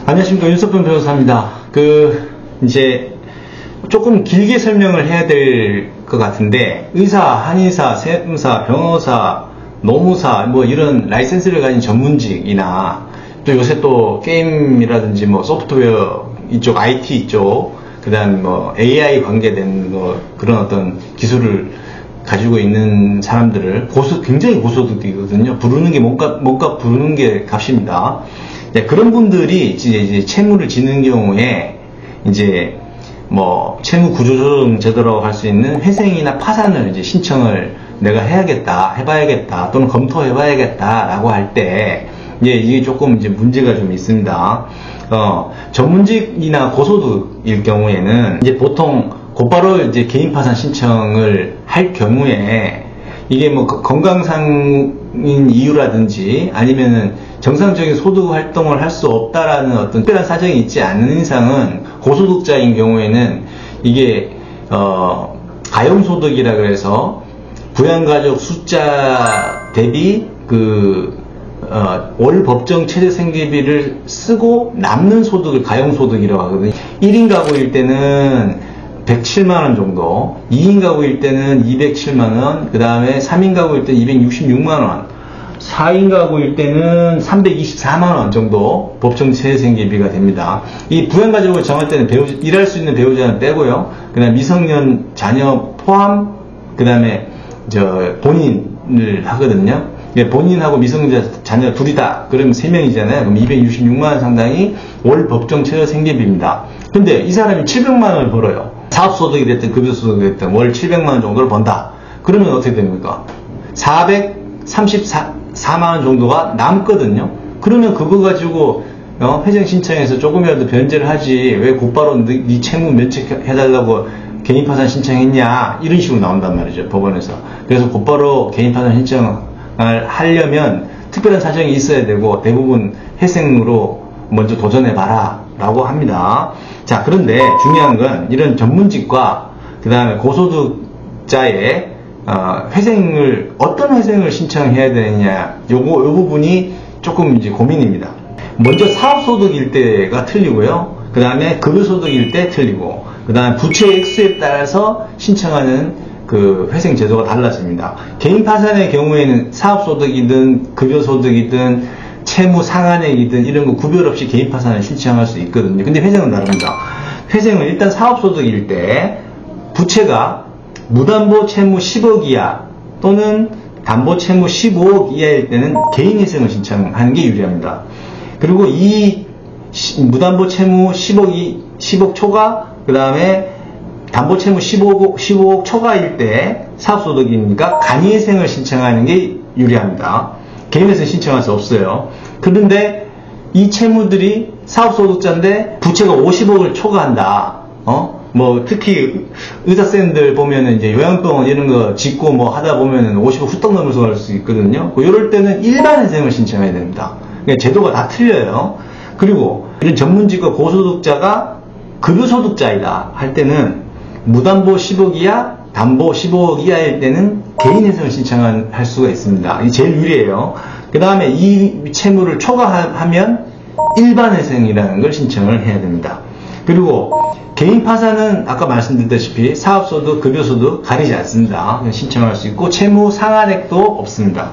안녕하십니까, 윤석병 변호사입니다. 이제 조금 길게 설명을 해야 될 것 같은데, 의사, 한의사, 세무사, 변호사, 노무사 뭐 이런 라이센스를 가진 전문직이나, 또 요새 또 게임이라든지 뭐 소프트웨어 이쪽, IT 이쪽, 그 다음 뭐 AI 관계된 뭐 그런 어떤 기술을 가지고 있는 사람들을 굉장히 고소득이거든요. 부르는 게 몸값 부르는 게 값입니다. 네, 그런 분들이 이제 채무를 지는 경우에 이제 뭐 채무 구조조정 제도라고 할 수 있는 회생이나 파산을 이제 신청을 내가 해봐야겠다 또는 검토해봐야겠다라고 할 때 이게 조금 이제 문제가 좀 있습니다. 전문직이나 고소득일 경우에는 이제 보통 곧바로 이제 개인 파산 신청을 할 경우에 이게 뭐 건강상인 이유라든지 아니면은 정상적인 소득 활동을 할 수 없다라는 어떤 특별한 사정이 있지 않는 이상은 고소득자인 경우에는 이게 가용소득이라 그래서 부양가족 숫자 대비 월 법정 최대 생계비를 쓰고 남는 소득을 가용소득이라고 하거든요. 1인 가구일 때는 107만원 정도, 2인 가구일 때는 207만원, 그 다음에 3인 가구일 때는 266만원, 4인 가구일 때는 324만원 정도 법정 최대생계비가 됩니다. 이 부양가족을 정할 때는 일할 수 있는 배우자는 빼고요. 그 다음에 미성년 자녀 포함, 그 다음에 본인을 하거든요. 본인하고 미성년 자녀 둘이다. 그러면 3명이잖아요. 그럼 266만원 상당이 월 법정 최저생계비입니다. 근데 이 사람이 700만원을 벌어요. 사업소득이 됐든 급여소득이 됐든 월 700만원 정도를 번다. 그러면 어떻게 됩니까? 434만원 정도가 남거든요. 그러면 그거 가지고 회생 신청해서 조금이라도 변제를 하지 왜 곧바로 네 채무 면책해달라고 개인파산 신청했냐, 이런 식으로 나온단 말이죠, 법원에서. 그래서 곧바로 개인파산 신청을 하려면 특별한 사정이 있어야 되고 대부분 회생으로 먼저 도전해봐라 라고 합니다. 자, 그런데 중요한 건 이런 전문직과 그 다음에 고소득자의 어떤 회생을 신청해야 되느냐, 요 부분이 조금 이제 고민입니다. 먼저 사업소득일 때가 틀리고요. 그 다음에 급여소득일 때 틀리고, 그 다음에 부채 액수에 따라서 신청하는 회생 제도가 달라집니다. 개인 파산의 경우에는 사업소득이든 급여소득이든 채무 상한액이든 이런 거 구별 없이 개인 파산을 신청할 수 있거든요. 근데 회생은 다릅니다. 회생은 일단 사업소득일 때 부채가 무담보 채무 10억 이하 또는 담보 채무 15억 이하일 때는 개인 회생을 신청하는 게 유리합니다. 그리고 이 무담보 채무 10억 초과, 그 다음에 담보 채무 15억 초과일 때 사업소득이니까 간이회생을 신청하는 게 유리합니다. 개인회생 신청할 수 없어요. 그런데 이 채무들이 사업소득자인데 부채가 50억을 초과한다. 뭐 특히 의사쌤들 보면은 이제 요양병원 이런 거 짓고 뭐 하다 보면은 50억 후딱 넘어서 갈 수 있거든요. 이럴 때는 일반회생을 신청해야 됩니다. 그러니까 제도가 다 틀려요. 그리고 이런 전문직과 고소득자가 급여소득자이다 할 때는 무담보 10억 이하, 담보 15억 이하일 때는 개인회생을 신청할 수가 있습니다. 이게 제일 유리해요. 그 다음에 이 채무를 초과하면 일반회생이라는 걸 신청을 해야 됩니다. 그리고 개인 파산은 아까 말씀드렸다시피 사업소득, 급여소득 가리지 않습니다. 신청할 수 있고 채무 상한액도 없습니다.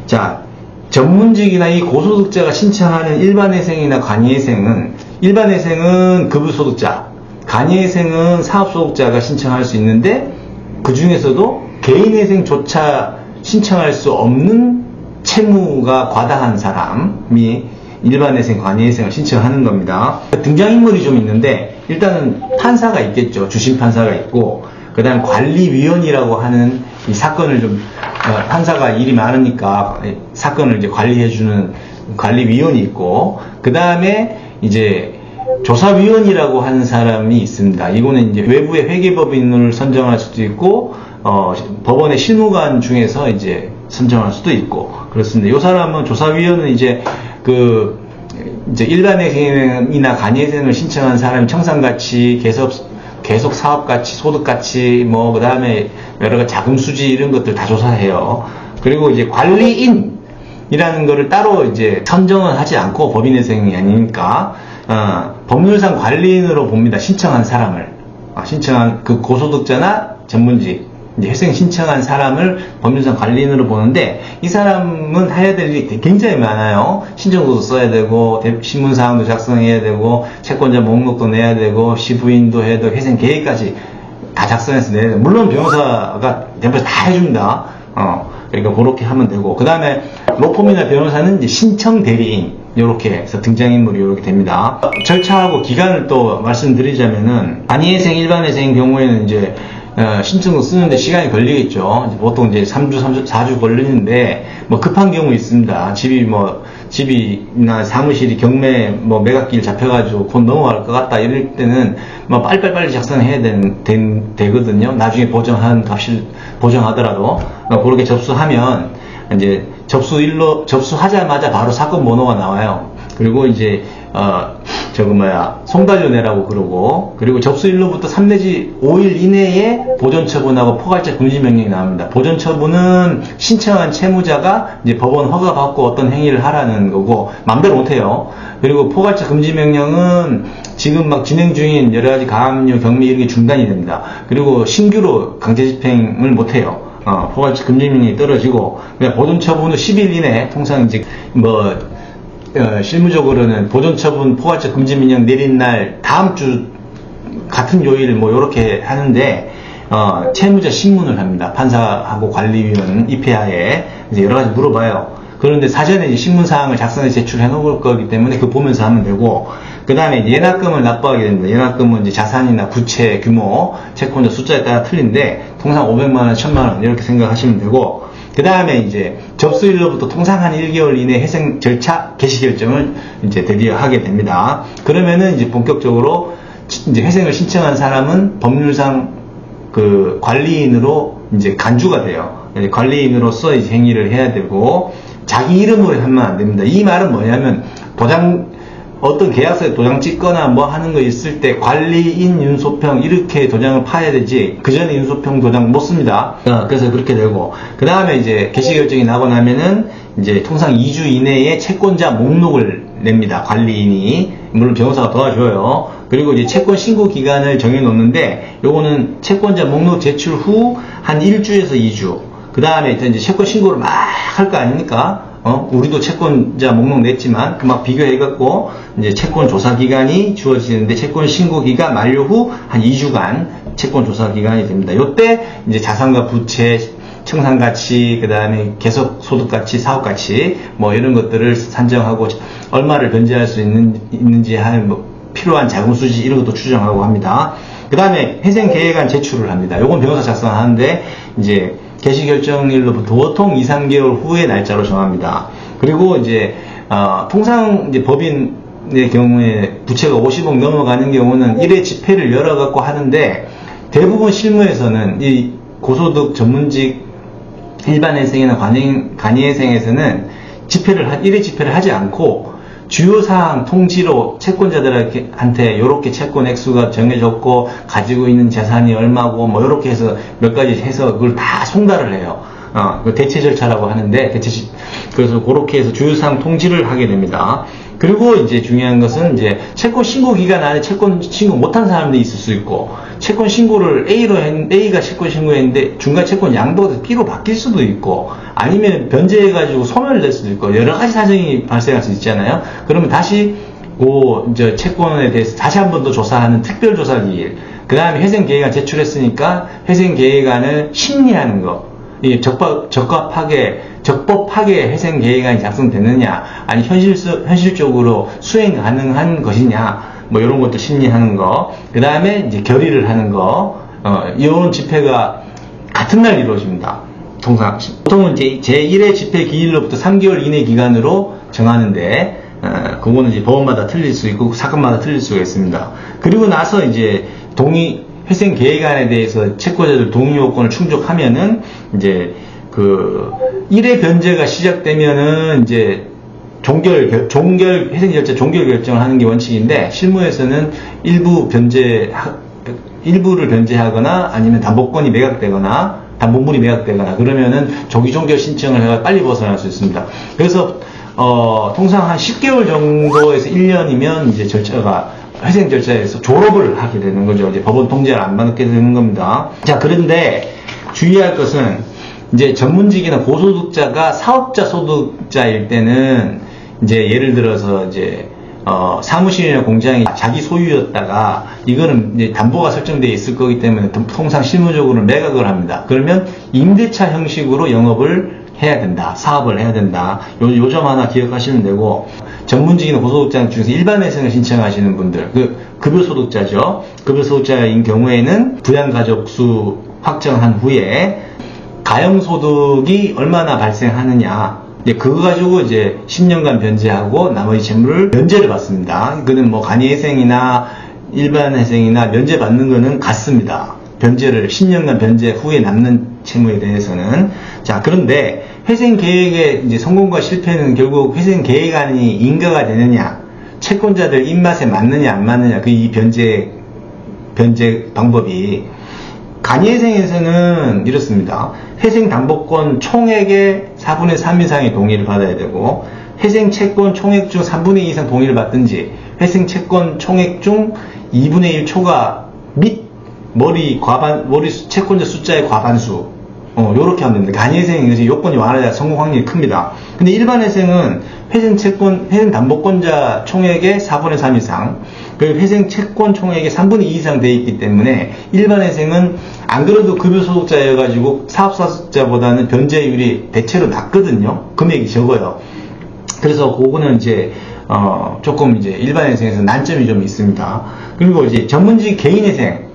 자, 전문직이나 이 고소득자가 신청하는 일반회생이나 간이회생은, 일반회생은 급여소득자, 간이회생은 사업소득자가 신청할 수 있는데 그 중에서도 개인회생조차 신청할 수 없는 채무가 과다한 사람이 일반회생, 간이회생을 신청하는 겁니다. 등장인물이 좀 있는데 일단은 판사가 있겠죠. 주심판사가 있고, 그 다음 관리위원이라고 하는 이 사건을 판사가 일이 많으니까 사건을 이제 관리해주는 관리위원이 있고, 그 다음에 이제 조사위원이라고 하는 사람이 있습니다. 이거는 이제 외부의 회계법인을 선정할 수도 있고, 법원의 실무관 중에서 이제 선정할 수도 있고, 그렇습니다. 이 사람은 조사위원은 이제 일반회생이나 간이회생을 신청한 사람이 청산가치, 계속 사업가치, 소득가치, 뭐, 그 다음에 여러 가지 자금수지 이런 것들 다 조사해요. 그리고 이제 관리인이라는 거를 따로 이제 선정은 하지 않고 법인회생이 아니니까 법률상 관리인으로 봅니다. 신청한 사람을. 신청한 그 고소득자나 전문직, 이제 회생 신청한 사람을 법률상 관리인으로 보는데, 이 사람은 해야 될 일이 굉장히 많아요. 신청서도 써야 되고, 신문사항도 작성해야 되고, 채권자 목록도 내야 되고, 시부인도 해야 되고, 회생 계획까지 다 작성해서 내야 되고, 물론 변호사가 대부분 다 해줍니다. 그러니까 그렇게 하면 되고, 그 다음에 로펌이나 변호사는 이제 신청 대리인, 요렇게 해서 등장인물이 요렇게 됩니다. 절차하고 기간을 또 말씀드리자면은, 단위회생, 일반회생인 경우에는 이제 신청서 쓰는데 시간이 걸리겠죠. 이제 보통 이제 3주, 4주 걸리는데, 뭐 급한 경우 있습니다. 집이나 사무실이 경매 매각기일 잡혀가지고 곧 넘어갈 것 같다 이럴 때는 뭐 빨리빨리 작성해야 되거든요. 나중에 보정한 값을 보정하더라도 그렇게 접수하면 이제 접수하자마자 바로 사건 번호가 나와요. 그리고 이제 송달료 내라고 그러고, 그리고 접수일로부터 3 내지 5일 이내에 보존처분하고 포괄적 금지명령이 나옵니다. 보존처분은 신청한 채무자가 이제 법원 허가받고 어떤 행위를 하라는 거고, 맘대로 못해요. 그리고 포괄적 금지명령은 지금 막 진행 중인 여러가지 가압류, 경매 이런 게 중단이 됩니다. 그리고 신규로 강제집행을 못해요. 포괄적 금지명령이 떨어지고, 보존처분은 10일 이내, 통상 이제 실무적으로는 보존처분 포괄적 금지명령 내린 날 다음 주 같은 요일 요렇게 하는데, 채무자 신문을 합니다. 판사하고 관리위원 입회하에 이제 여러 가지 물어봐요. 그런데 사전에 이제 신문사항을 작성해 제출해 놓을 거기 때문에 그 보면서 하면 되고, 그 다음에 예납금을 납부하게 됩니다. 예납금은 이제 자산이나 부채 규모, 채권자 숫자에 따라 틀린데, 통상 500만원, 1000만원 이렇게 생각하시면 되고, 그 다음에 이제 접수일로부터 통상 한 1개월 이내 회생 절차 개시 결정을 이제 드디어 하게 됩니다. 그러면은 이제 본격적으로 이제 회생을 신청한 사람은 법률상 그 관리인으로 이제 간주가 돼요. 관리인으로서 이제 행위를 해야 되고, 자기 이름으로 하면 안 됩니다. 이 말은 뭐냐면, 어떤 계약서에 도장 찍거나 하는 거 있을 때 관리인 윤소평 이렇게 도장을 파야 되지, 그 전에 윤소평 도장 못 씁니다. 그래서 그렇게 되고, 그 다음에 이제 개시결정이 나고 나면은 이제 통상 2주 이내에 채권자 목록을 냅니다. 관리인이. 물론 변호사가 도와줘요. 그리고 이제 채권 신고 기간을 정해 놓는데, 요거는 채권자 목록 제출 후 한 1주에서 2주. 그 다음에 이제 채권 신고를 막 할 거 아닙니까? 우리도 채권자 목록 냈지만, 막 비교해갖고, 이제 채권 조사 기간이 주어지는데, 채권 신고 기간 만료 후 한 2주간 채권 조사 기간이 됩니다. 요때, 이제 자산과 부채, 청산가치, 그 다음에 계속소득가치, 사업가치, 이런 것들을 산정하고, 얼마를 변제할 수 있는지 하는 필요한 자금수지, 이런 것도 추정하고 합니다. 그 다음에 회생계획안 제출을 합니다. 요건 변호사 작성하는데, 이제, 개시결정일로부터 보통 2, 3개월 후의 날짜로 정합니다. 그리고 이제, 통상 이제 법인의 경우에 부채가 50억 넘어가는 경우는 1회 집회를 열어갖고 하는데, 대부분 실무에서는 이 고소득 전문직 일반회생이나 간이회생에서는 1회 집회를 하지 않고, 주요사항 통지로 채권자들한테 이렇게 채권 액수가 정해졌고 가지고 있는 재산이 얼마고 이렇게 해서 몇 가지 해서 그걸 다 송달을 해요. 그 대체 절차라고 하는데, 그래서 그렇게 해서 주요사항 통지를 하게 됩니다. 그리고 이제 중요한 것은 이제 채권 신고 기간 안에 채권 신고 못한 사람들이 있을 수 있고, 채권 신고를 A가 채권 신고했는데 중간 채권 양도가 B로 바뀔 수도 있고, 아니면 변제해가지고 소멸될 수도 있고, 여러 가지 사정이 발생할 수 있잖아요. 그러면 다시 이제 채권에 대해서 다시 한 번 더 조사하는 특별조사기일, 그 다음에 회생계획안 제출했으니까 회생계획안을 심리하는 거, 이 적법하게 회생계획안이 작성됐느냐, 아니 현실적으로 수행 가능한 것이냐, 이런 것도 심리하는 거, 그 다음에 이제 결의를 하는 거, 이런 집회가 같은 날 이루어집니다. 보통은 이제 제1회 집회 기일로부터 3개월 이내 기간으로 정하는데, 그거는 이제 법원마다 틀릴 수 있고, 사건마다 틀릴 수가 있습니다. 그리고 나서 이제 회생 계획안에 대해서 채권자들 동의 요건을 충족하면은, 이제, 1회 변제가 시작되면은, 이제, 회생 절차 종결 결정을 하는 게 원칙인데, 실무에서는 일부를 변제하거나, 아니면 담보권이 매각되거나, 담보물이 매각되거나, 그러면은 조기 종결 신청을 해서 빨리 벗어날 수 있습니다. 그래서, 통상 한 10개월 정도에서 1년이면 이제 회생 절차에서 졸업을 하게 되는 거죠. 이제 법원 통제를 안 받게 되는 겁니다. 자, 그런데 주의할 것은 이제 전문직이나 고소득자가 사업자 소득자일 때는 이제 예를 들어서 이제 사무실이나 공장이 자기 소유였다가 이거는 이제 담보가 설정되어 있을 거기 때문에 통상 실무적으로는 매각을 합니다. 그러면 임대차 형식으로 영업을 해야 된다. 사업을 해야 된다. 요 점 하나 기억하시면 되고, 전문직이나 고소득자 중에서 일반회생을 신청하시는 분들, 급여소득자죠. 급여소득자인 경우에는 부양가족수 확정한 후에 가용소득이 얼마나 발생하느냐, 그거 가지고 이제 10년간 변제하고 나머지 채무를 면제를 받습니다. 이거는 뭐 간이회생이나 일반회생이나 면제 받는 거는 같습니다. 변제를 10년간 변제 후에 남는 채무에 대해서는. 자, 그런데 회생 계획의 이제 성공과 실패는 결국 회생 계획안이 인가가 되느냐, 채권자들 입맛에 맞느냐 안 맞느냐, 이 변제 방법이. 간이회생에서는 이렇습니다. 회생담보권 총액의 4분의 3 이상의 동의를 받아야 되고, 회생채권 총액 중 3분의 2 이상 동의를 받든지, 회생채권 총액 중 2분의 1 초과 및 머리 채권자 숫자의 과반수, 요렇게 하면 됩니다. 간이회생은 요건이 완화돼야 성공 확률이 큽니다. 근데 일반회생은 회생담보권자 총액의 4분의 3 이상, 그리고 회생채권 총액의 3분의 2 이상 되어 있기 때문에 일반회생은 안 그래도 급여소득자여가지고 사업소득자보다는 변제율이 대체로 낮거든요. 금액이 적어요. 그래서 그거는 이제 조금 이제 일반회생에서 난점이 좀 있습니다. 그리고 이제 전문직 개인회생,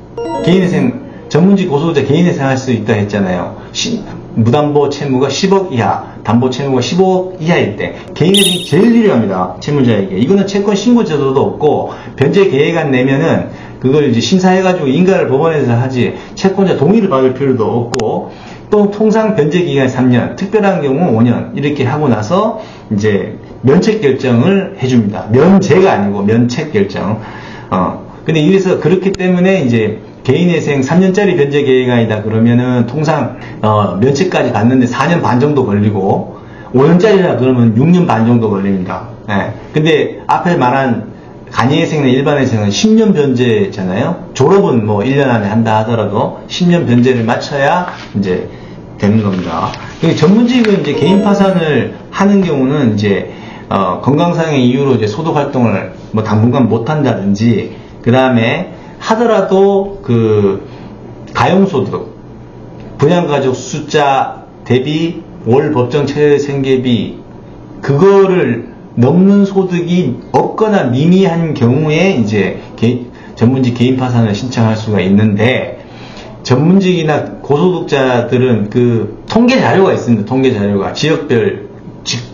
전문직 고소득자 개인회생 할 수 있다 했잖아요. 무담보 채무가 10억 이하, 담보 채무가 15억 이하일 때 개인회생이 제일 유리합니다. 채무자에게. 이거는 채권 신고 제도도 없고, 변제 계획안 내면은 그걸 이제 심사해가지고 인가를 법원에서 하지 채권자 동의를 받을 필요도 없고, 또 통상 변제 기간이 3년, 특별한 경우 5년 이렇게 하고 나서 이제 면책 결정을 해줍니다. 면제가 아니고 면책 결정. 근데 이래서 그렇기 때문에 이제 개인회생 3년짜리 변제 계획안이다 그러면은 통상 면책까지 갔는데 4년 반 정도 걸리고, 5년짜리라 그러면 6년 반 정도 걸립니다. 근데 앞에 말한 간이회생이나 일반회생은 10년 변제잖아요. 졸업은 뭐 1년 안에 한다 하더라도 10년 변제를 마쳐야 이제 되는 겁니다. 전문직은 이제 개인 파산을 하는 경우는 이제 건강상의 이유로 이제 소득 활동을 뭐 당분간 못 한다든지, 그 다음에 하더라도 가용소득, 부양가족 숫자 대비 월 법정 최저생계비, 그거를 넘는 소득이 없거나 미미한 경우에 이제 전문직 개인 파산을 신청할 수가 있는데, 전문직이나 고소득자들은 통계 자료가 있습니다. 통계 자료가 지역별,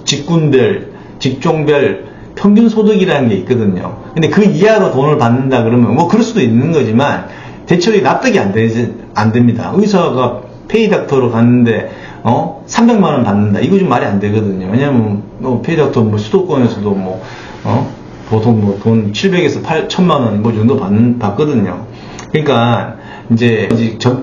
직군별, 직종별 평균 소득이라는 게 있거든요. 근데 그 이하로 돈을 받는다 그러면 뭐 그럴 수도 있는 거지만 대체로 납득이 안 됩니다. 의사가 페이닥터로 갔는데 300만 원 받는다. 이거 좀 말이 안 되거든요. 왜냐면 페이닥터 수도권에서도 보통 돈 700에서 1000만 원 정도 받거든요. 그러니까 이제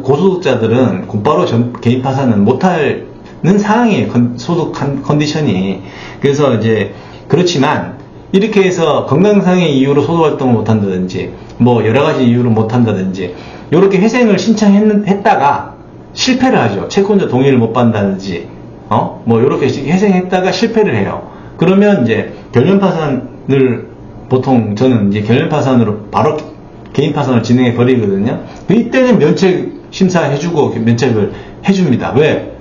고소득자들은 곧바로 개인 파산은 못하는 상황이에요. 소득 컨디션이. 그래서 이제 그렇지만 이렇게 해서 건강상의 이유로 소득활동을 못한다든지, 뭐 여러가지 이유로 못한다든지, 이렇게 회생을 신청했다가 실패를 하죠. 채권자 동의를 못 받는다든지, 뭐 이렇게 회생했다가 실패를 해요. 그러면 이제 결연파산을 보통 저는 이제 결연파산으로 바로 개인 파산을 진행해 버리거든요. 이때는 면책 심사해주고 면책을 해줍니다. 왜?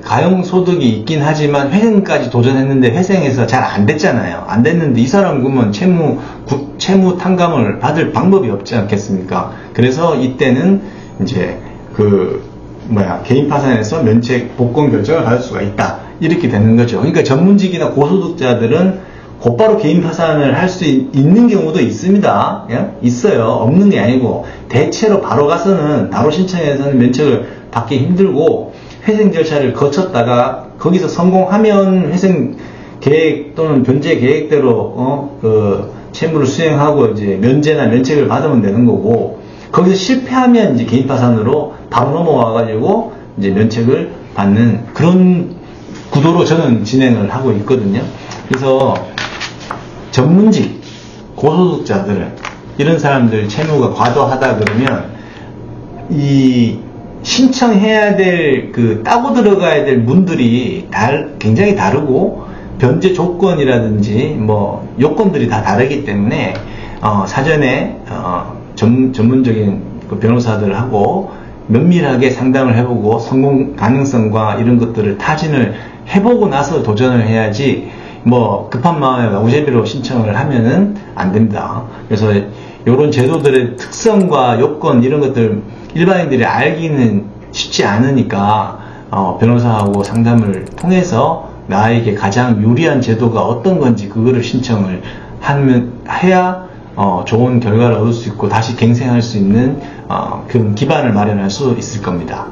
가용소득이 있긴 하지만 회생까지 도전했는데 회생해서 잘 안 됐잖아요. 안 됐는데 이 사람 그러면 채무 탕감을 받을 방법이 없지 않겠습니까? 그래서 이때는 이제 개인 파산에서 면책 복권 결정을 받을 수가 있다. 이렇게 되는 거죠. 그러니까 전문직이나 고소득자들은 곧바로 개인 파산을 할 수 있는 경우도 있습니다. 있어요. 없는 게 아니고, 대체로 바로 가서는, 바로 신청해서는 면책을 받기 힘들고, 회생 절차를 거쳤다가 거기서 성공하면 회생 계획 또는 변제 계획대로 채무를 수행하고 이제 면제나 면책을 받으면 되는 거고, 거기서 실패하면 이제 개인 파산으로 바로 넘어와 가지고 이제 면책을 받는 그런 구도로 저는 진행을 하고 있거든요. 그래서 전문직, 고소득자들은 이런 사람들 채무가 과도하다 그러면 이 신청해야 될 그 따고 들어가야 될 문들이 굉장히 다르고 변제 조건이라든지 뭐 요건들이 다 다르기 때문에 사전에 전문적인 그 변호사들하고 면밀하게 상담을 해보고 성공 가능성과 이런 것들을 타진을 해보고 나서 도전을 해야지 뭐 급한 마음에 우제비로 신청을 하면은 안 됩니다. 그래서 이런 제도들의 특성과 요건 이런 것들 일반인들이 알기는 쉽지 않으니까 변호사하고 상담을 통해서 나에게 가장 유리한 제도가 어떤 건지 그거를 신청을 해야 좋은 결과를 얻을 수 있고 다시 갱생할 수 있는 그런 기반을 마련할 수 있을 겁니다.